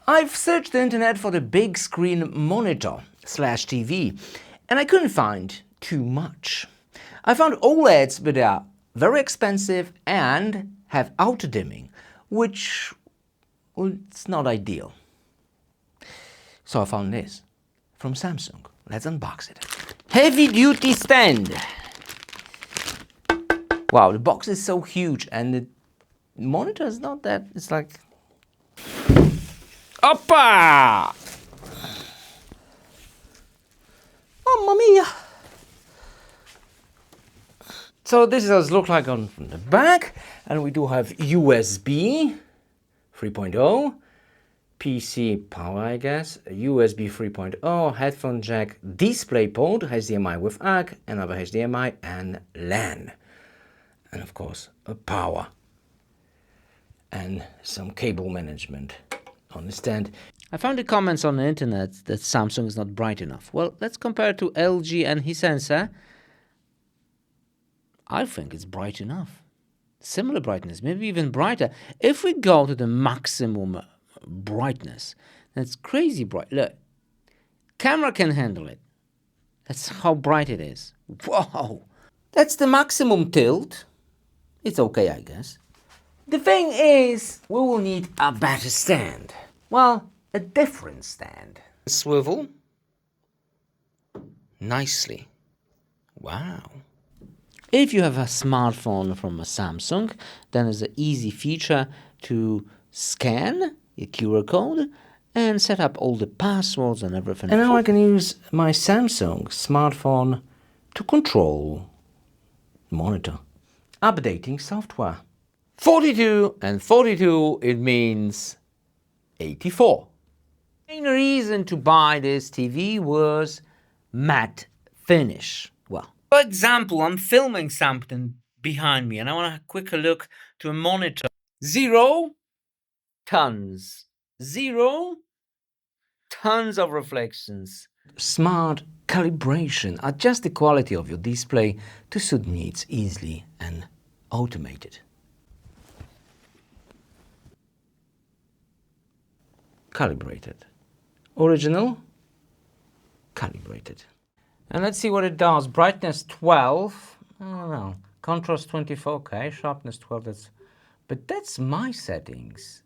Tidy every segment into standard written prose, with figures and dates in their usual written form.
I've searched the internet for the big screen monitor slash TV and I couldn't find too much. I found OLEDs, but they are very expensive and have auto dimming, which, well, it's not ideal. So I found this from Samsung. Let's unbox it. Heavy duty stand. Wow, the box is so huge and the monitor is not that, it's like... Oppa! Mamma mia! So this is what it looks like on the back, and we do have USB 3.0, PC power, I guess, USB 3.0, headphone jack, DisplayPort, HDMI with ARC, another HDMI, and LAN. And of course, a power and some cable management on the stand. I found the comments on the internet that Samsung is not bright enough. Well, let's compare it to LG and Hisense. I think it's bright enough. Similar brightness, maybe even brighter. If we go to the maximum brightness, that's crazy bright. Look, camera can handle it. That's how bright it is. Whoa! That's the maximum tilt. It's okay, I guess. The thing is, we will need a better stand. Well, a different stand. Swivel. Nicely. Wow. If you have a smartphone from a Samsung, then there's an easy feature to scan a QR code and set up all the passwords and everything. And now I can use my Samsung smartphone to control the monitor. Updating software. 42 and 42, it means 84. The main reason to buy this TV was matte finish. Well, for example, I'm filming something behind me and I want to quickly look to a monitor. 0 tons. 0 tons of reflections. Smart calibration. Adjust the quality of your display to suit needs easily and automated. Calibrated. Original. Calibrated. And let's see what it does. Brightness 12. I don't know. Contrast 24. Okay. Sharpness 12. But that's my settings.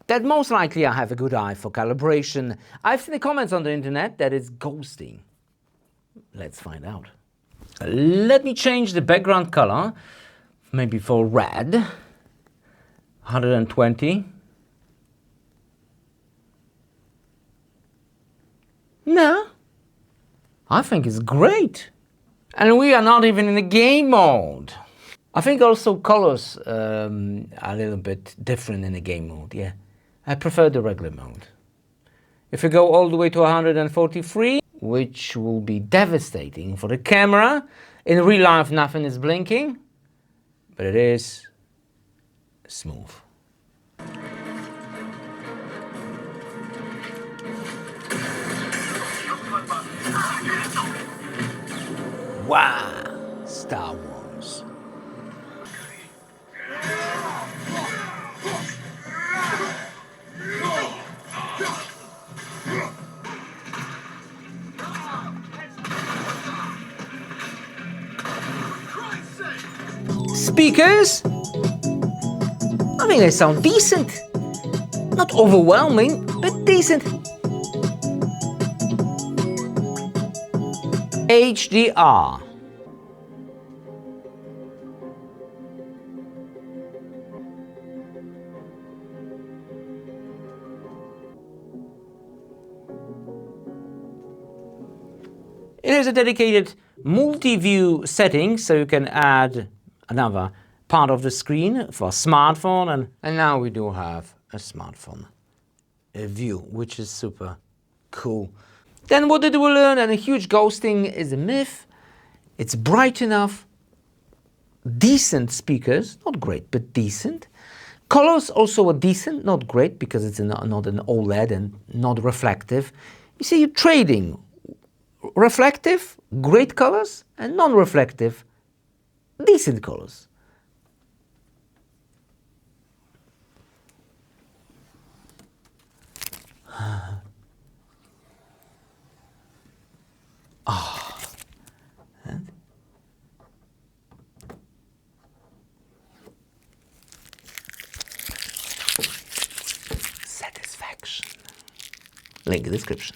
That most likely I have a good eye for calibration. I've seen the comments on the internet that it's ghosting. Let's find out. Let me change the background color. Maybe for red. 120. No. I think it's great. And we are not even in the game mode. I think also colors are a little bit different in the game mode, yeah. I prefer the regular mode. If you go all the way to 143, which will be devastating for the camera, in real life nothing is blinking, but it is smooth. Wow, Star Wars. Speakers? I mean, they sound decent. Not overwhelming, but decent. HDR. It is a dedicated multi-view setting, so you can add another part of the screen for smartphone, and now we do have a smartphone view, which is super cool. Then what did we learn? And a huge ghosting is a myth. It's bright enough, decent speakers, not great, but decent. Colors also are decent, not great, because it's not an OLED and not reflective. You see, you're trading reflective, great colors, and non-reflective, decent colors. And satisfaction. Link description.